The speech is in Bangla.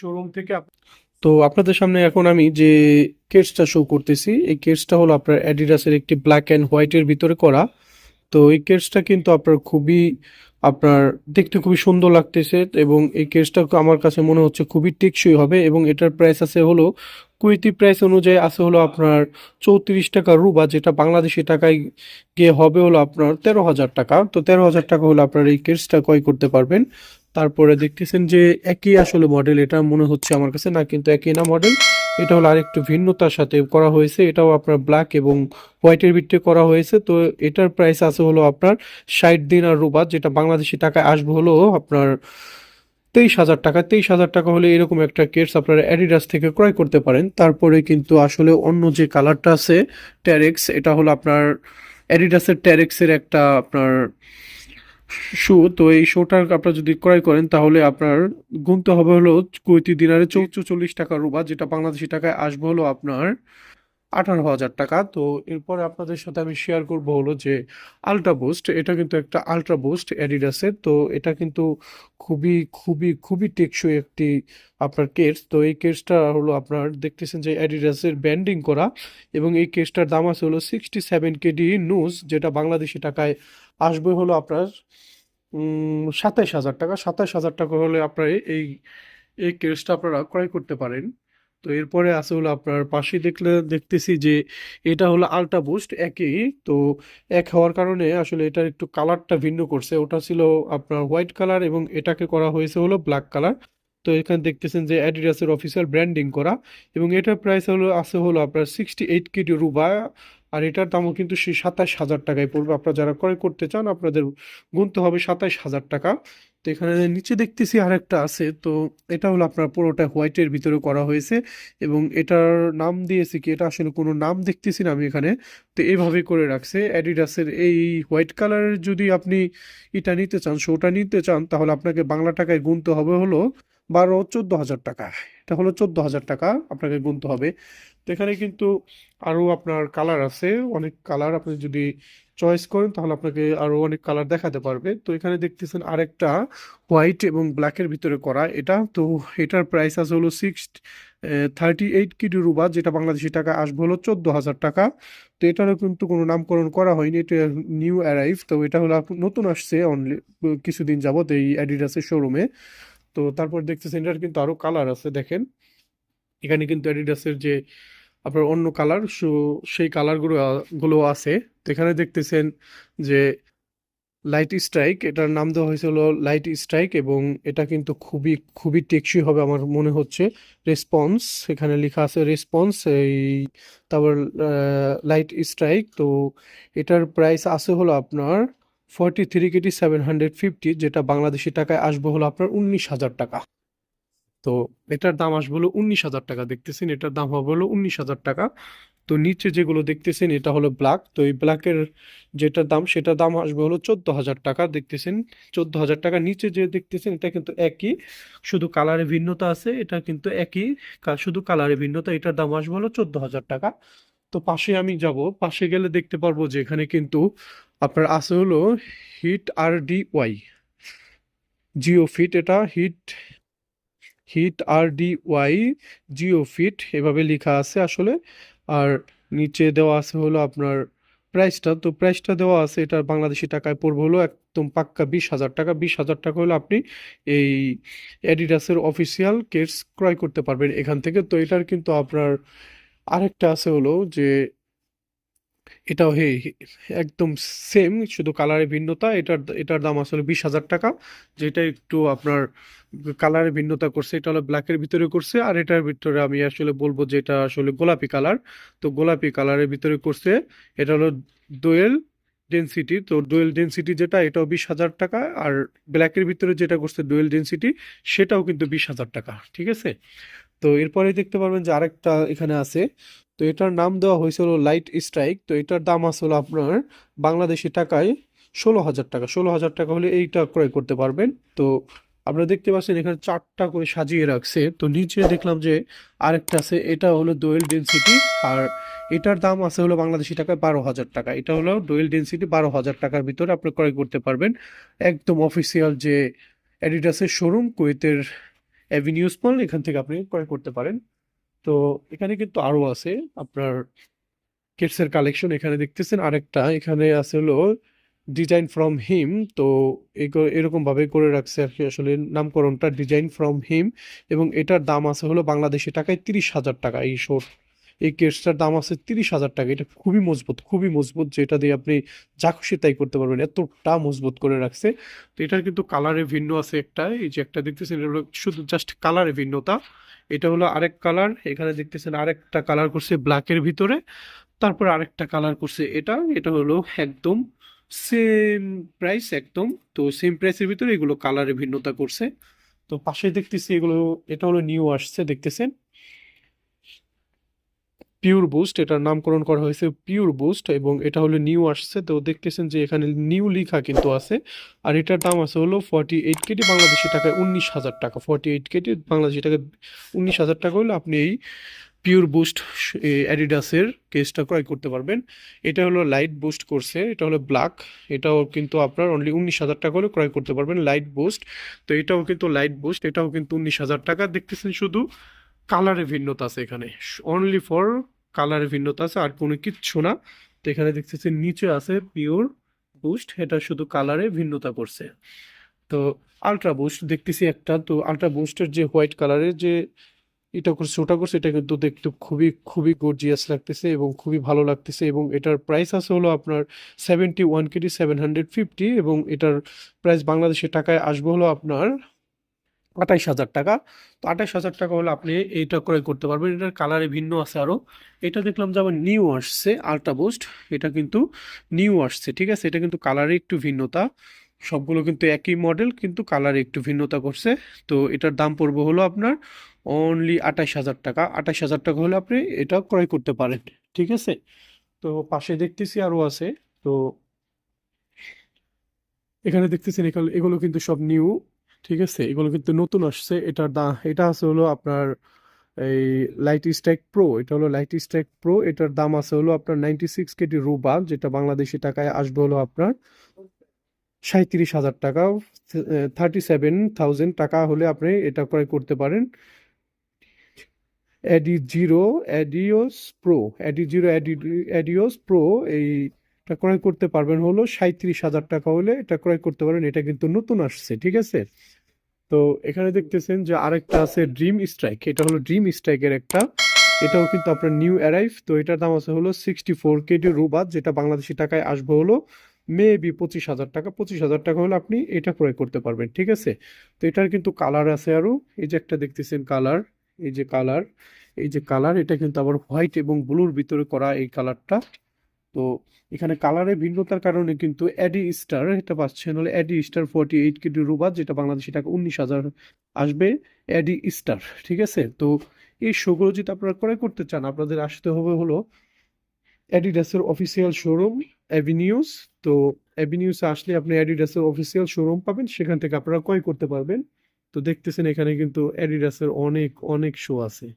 শোরুম থেকে তো আপনাদের সামনে এখন আমি যে কেসটা শো করতেছি, এই কেসটা হলো আপনার অ্যাডিডাসের একটি ব্ল্যাক অ্যান্ড হোয়াইটের ভিতরে করা। তো এই কেসটা কিন্তু আপনার খুবই আপনার দেখতে খুবই সুন্দর লাগতেছে, এবং এই কেসটা আমার কাছে মনে হচ্ছে খুবই টেকসই হবে। এবং এটার প্রাইস আছে হলো কুইতি প্রাইস অনুযায়ী আছে হলো আপনার 34 টাকা রুবা, যেটা বাংলাদেশি টাকায় গিয়ে হবে হলো আপনার 13,000 টাকা। তো 13,000 টাকা হলো আপনার এই কেসটা ক্রয় করতে পারবেন। তারপরে দেখতেছেন যে একই আসলে মডেল, এটা মনে হচ্ছে আমার কাছে না, কিন্তু একই না মডেল। এটা হলো আরেকটু ভিন্নতার সাথে করা হয়েছে, এটাও আপনার ব্ল্যাক এবং হোয়াইটের ভিতরে করা হয়েছে। তো এটার প্রাইস আছে হলো আপনার 60 দিনার রুবা, যেটা বাংলাদেশি টাকায় আসবে হলো আপনার 23,000 টাকা। 23,000 টাকা হলে এরকম একটা কেটস আপনারা অ্যাডিডাস থেকে ক্রয় করতে পারেন। তারপরে কিন্তু আসলে অন্য যে কালারটা আছে ট্যারেক্স, এটা হলো আপনার অ্যাডিডাসের ট্যারেক্সের একটা আপনার শু। তো এই শোটার আপনার যদি ক্রয় করেন তাহলে আপনার গুনতে হবে হলো কুইতি দিনারে 44 টাকা রুবা, যেটা বাংলাদেশি টাকায় আসবে হলো আপনার 18,000 টাকা। তো এরপরে আপনাদের সাথে আমি শেয়ার করব হলো যে আলট্রা বুস্ট, এটা কিন্তু একটা আলট্রা বুস্ট অ্যাডিডাসের। তো এটা কিন্তু খুবই খুবই খুবই টেকসই একটি আপনার কেস। তো এই কেসটা হলো আপনার দেখতেছেন যে অ্যাডিডাসের ব্যান্ডিং করা, এবং এই কেসটার দাম আছে হলো 67 কেডি নুজ, যেটা বাংলাদেশি টাকায় আসবে হলো আপনার 27,000 টাকা। 27,000 টাকা হলে আপনার এই এই কেসটা আপনারা ক্রয় করতে পারেন। তো এরপরে আছে হলো আপনার পাশে দেখতেছি যে এটা হলো আলট্রা বুস্ট একই। তো এক হওয়ার কারণে আসলে এটার একটু কালারটা ভিন্ন করছে, ওটা ছিল আপনার হোয়াইট কালার এবং এটাকে করা হয়েছে হলো ব্ল্যাক কালার। তো এখানে দেখতেছেন যে অ্যাডিডাসের অফিসিয়াল ব্র্যান্ডিং করা, এবং এটার প্রাইস হলো আছে হলো আপনার 68 কেডি রুবা। আর এটার দামও কিন্তু সেই 27,000 টাকায় পড়বে। আপনারা যারা ক্রয় করতে চান আপনাদের গুনতে হবে 27,000 টাকা। তো এখানে নিচে দেখতেছি আরেকটা আছে, তো এটা হলো আপনার পুরোটা হোয়াইটের ভিতরে করা হয়েছে, এবং এটার নাম দিয়েছে কি, এটা আসলে কোনো নাম দেখতেছি না আমি এখানে। তো এইভাবে করে রাখছে অ্যাডিডাসের এই হোয়াইট কালারের। যদি আপনি এটা নিতে চান, শোটা নিতে চান, তাহলে আপনাকে বাংলা টাকায় গুনতে হবে হলো 14,000 টাকা। এটা হলো 14,000 টাকা আপনাকে গুনতে হবে। তো এখানে কিন্তু আরও আপনার কালার আছে, অনেক কালার। আপনি যদি চয়েস করেন তাহলে আপনাকে আরও অনেক কালার দেখাতে পারবে। তো এখানে দেখতেছেন আরেকটা হোয়াইট এবং ব্ল্যাকের ভিতরে করা এটা। তো এটার প্রাইস আছে হলো 38 কিডি রুবা, যেটা বাংলাদেশি টাকা আসবে হলো 14,000 টাকা। তো এটারও কিন্তু কোনো নামকরণ করা হয়নি, এটা নিউ অ্যারাইভ। তো এটা হলো নতুন আসছে অনলি কিছুদিন যাবত এই অ্যাডিডাসের শোরুমে। তো তারপর দেখতেছেন এটার কিন্তু আরো কালার আছে, দেখেন এখানে কিন্তু অ্যাডিডাসের যে আপনার অন্য কালার সেই কালারগুলো গুলো আছে। তো এখানে দেখতেছেন যে লাইট স্ট্রাইক, এটার নাম দেওয়া হয়েছে হলো লাইট স্ট্রাইক, এবং এটা কিন্তু খুবই খুবই টেকসই হবে আমার মনে হচ্ছে। রেসপন্স, এখানে লেখা আছে রেসপন্স এই, তারপর লাইট স্ট্রাইক। তো এটার প্রাইস আছে হলো আপনার 43 কেডি 750, যেটা বাংলাদেশি টাকায় আসবে হলো আপনার 19,000 টাকা। তো এটার দাম আসবে হলো 19,000 টাকা। দেখতেছেন এটার দাম হবে হলো 19,000 টাকা। তো নিচে যেগুলো দেখতেছেন এটা হলো ব্ল্যাক। তো এই ব্ল্যাকের যেটার দাম সেটার দাম আসবে হলো 14,000 টাকা। দেখতেছেন 14,000 টাকা। নিচে যে দেখতেছেন এটা কিন্তু একই, শুধু কালারে ভিন্নতা আছে। এটা কিন্তু একই, শুধু কালারে ভিন্নতা। এটার দাম আসবে হলো 14,000 টাকা। তো পাশে আমি যাব, পাশে গেলে দেখতে পারবো যে এখানে কিন্তু আপনার আছে হলো হিট RDY জিও ফিট। এটা hit hit RDY geo fit এভাবে লেখা আছে আসলে। আর নিচে দেওয়া আছে হলো আপনার প্রাইসটা। তো প্রাইসটা দেওয়া আছে, এটা বাংলাদেশি টাকায় পড়বে হলো একদম পাক্কা 20,000 টাকা। 20,000 টাকা হলে আপনি এই অ্যাডিডাসের অফিসিয়াল কেটস ক্রয় করতে পারবেন এখান থেকে। তো এটার কিন্তু আপনার আরেকটা আছে হলো যে এটাও একদম সেম, শুধু কালারের ভিন্নতা। এটার দাম আসলে 20,000 টাকা, যেটা একটু আপনার কালারের ভিন্নতা করছে। এটা হলো ব্ল্যাকের ভিতরে করছে, আর এটার ভিতরে আমি আসলে বলবো যে এটা আসলে গোলাপি কালার। তো গোলাপি কালারের ভিতরে করছে। এটা হলো ডুয়েল ডেনসিটি। তো ডুয়েল ডেনসিটি যেটা, এটাও 20,000 টাকা। আর ব্ল্যাকের ভিতরে যেটা করছে ডুয়েল ডেনসিটি, সেটাও কিন্তু 20,000 টাকা। ঠিক আছে। তো এরপরে দেখতে পারবেন যে আরেকটা এখানে আছে। তো এটার নাম দেওয়া হয়েছিল লাইট স্ট্রাইক। তো এটার দাম আসলে আপনার বাংলাদেশি টাকায় 16,000 টাকা। 16,000 টাকা হলে এইটা ক্রয় করতে পারবেন। তো আপনারা দেখতে পাচ্ছেন এখানে চারটা করে সাজিয়ে রাখছে। তো নিচে দেখলাম যে আরেকটা আছে, এটা হলো ডোয়েল ডেনসিটি। আর এটার দাম আছে হলো বাংলাদেশি টাকায় 12,000 টাকা। এটা হলো ডোয়েল ডেনসিটি, 12,000 টাকার ভিতরে আপনি ক্রয় করতে পারবেন। একদম অফিসিয়াল যে অ্যাডিডাসের শোরুম কুয়েতের অ্যাভিনিউজ মল, এখান থেকে আপনি ক্রয় করতে পারেন। তো এখানে কিন্তু আরো আছে আপনার কিডসের কালেকশন। এখানে দেখতেছেন আরেকটা, এখানে আছে হলো ডিজাইন ফ্রম হিম। তো এরকম ভাবে করে রাখছে আর কি, আসলে নামকরণটা ডিজাইন ফ্রম হিম। এবং এটার দাম আছে হলো বাংলাদেশি টাকায় 30,000 টাকা। এই কেসটার দাম আছে 30,000 টাকা। এটা খুবই মজবুত, খুবই মজবুত, যেটা দিয়ে আপনি যা খুশি তাই করতে পারবেন, এতটা মজবুত করে রাখছে। তো এটার কিন্তু কালারে ভিন্ন আছে একটা, এই যে একটা দেখতেছেন এটা হলো শুধু জাস্ট কালারে ভিন্নতা। এটা হলো আরেক কালার, এখানে দেখতেছেন আরেকটা কালার করছে ব্ল্যাকের ভিতরে, তারপর আরেকটা কালার করছে এটা। এটা হলো একদম সেম প্রাইস একদম। তো সেম প্রাইসের ভিতরে এগুলো কালারে ভিন্নতা করছে। তো পাশে দেখতেছি এগুলো, এটা হলো নিউ আসছে দেখতেছেন, পিওর বুস্ট, এটার নামকরণ করা হয়েছে পিওর বুস্ট, এবং এটা হলো নিউ আসছে। তো দেখতেছেন যে এখানে নিউ লেখা কিন্তু আছে। আর এটার দাম আছে হলো 48 কেটি, বাংলাদেশি টাকায় 19,000 টাকা। 48 কেটি বাংলাদেশি টাকায় 19,000 টাকা হলে আপনি এই পিওর বুস্ট অ্যাডিডাসের কেসটা ক্রয় করতে পারবেন। এটা হলো লাইট বুস্ট করছে, এটা হলো ব্ল্যাক। এটাও কিন্তু আপনার অনলি 19,000 টাকা হলে ক্রয় করতে পারবেন লাইট বুস্ট। তো এটাও কিন্তু লাইট বুস্ট, এটাও কিন্তু 19,000 টাকা। দেখতেছেন শুধু কালারে ভিন্নতা আছে এখানে, অনলি ফর কালারে ভিন্নতা আছে, আর কোনো কিচ্ছু না। তো এখানে দেখতেছেন নিচে আছে পিওর বুস্ট, এটা শুধু কালারে ভিন্নতা করছে। তো আলট্রা বুস্ট দেখতেছি একটা, তো আলট্রা বুস্টের যে হোয়াইট কালারের যে এটা করছে ওটা করছে, এটা কিন্তু দেখতে খুবই খুবই গর্জিয়াস লাগতেছে এবং খুবই ভালো লাগতেছে। এবং এটার প্রাইস আছে হলো আপনার 71 কেটি 750, এবং এটার প্রাইস বাংলাদেশের টাকায় আসবে হলো আপনার 28,000 টাকা। তো 28,000 টাকা হলে আপনি এইটা ক্রয় করতে পারবেন। এটার কালারে ভিন্ন আছে আরো। এটা দেখলাম যে আবার নিউ আসছে আলট্রা বুস্ট, এটা কিন্তু নিউ আসছে, ঠিক আছে। এটা কিন্তু কালারে একটু ভিন্নতা, সবগুলো কিন্তু একই মডেল কিন্তু কালারে একটু ভিন্নতা করছে। তো এটার দাম পড়বে হলো আপনার অনলি 28,000 টাকা। 28,000 টাকা হলে আপনি এটা ক্রয় করতে পারেন, ঠিক আছে। তো পাশে দেখতেছি আরো আছে। তো এখানে দেখতেছেন এখানে এগুলো কিন্তু সব নিউ, ঠিক আছে, এগুলো কিন্তু নতুন আসছে। এটার দাম, এটা আছে হলো আপনার এই লাইট স্ট্রাইক প্রো, এটা হলো লাইট স্ট্রাইক প্রো। এটার দাম আছে হলো আপনার 96 কেটি রুবা, যেটা বাংলাদেশি টাকায় আসবে হলো আপনার 37,000 টাকা। 37,000 টাকা হলে আপনি এটা ক্রয় করতে পারেন। Adizero Adios Pro, Adizero Adios Pro, এইটা ক্রয় করতে পারবেন হলো 37,000 টাকা হলে এটা ক্রয় করতে পারেন। এটা কিন্তু নতুন আসছে, ঠিক আছে। তো এখানে দেখতেছেন যে আরেকটা আছে ড্রিম স্ট্রাইক, এটা হলো ড্রিম স্ট্রাইকের একটা, এটাও কিন্তু আপনার নিউ অ্যারাইভ। তো এটার দাম আছে হলো 64 কেটি রুবাত, যেটা বাংলাদেশি টাকায় আসবে হলো মেবি 25,000 টাকা। 25,000 টাকা হলে আপনি এটা ক্রয় করতে পারবেন, ঠিক আছে। তো এটার কিন্তু কালার আছে আরো, এই যে একটা দেখতেছেন কালার, এই যে কালার, এই যে কালার, এটা কিন্তু আবার হোয়াইট এবং ব্লুর ভিতরে করা এই কালারটা। তো এখানে কালারের ভিন্নতার কারণে কিন্তু অ্যাডি স্টার এটা পাচ্ছেন হলো অ্যাডি স্টার 48 কেটি রুবাত, যেটা বাংলাদেশি টাকা 19,000 আসবে অ্যাডি স্টার, ঠিক আছে। তো এই শোগুলো যদি আপনারা ক্রয় করতে চান, আপনাদের আসতে হবে হলো অ্যাডিডাসের অফিসিয়াল শোরুম অ্যাভিনিউজ। তো অ্যাভিনিউসে আসলে আপনি অ্যাডিডাসের অফিসিয়াল শোরুম পাবেন, সেখান থেকে আপনারা ক্রয় করতে পারবেন। তো দেখতেছেন এখানে কিন্তু অ্যাডিডাসের অনেক অনেক শো আছে।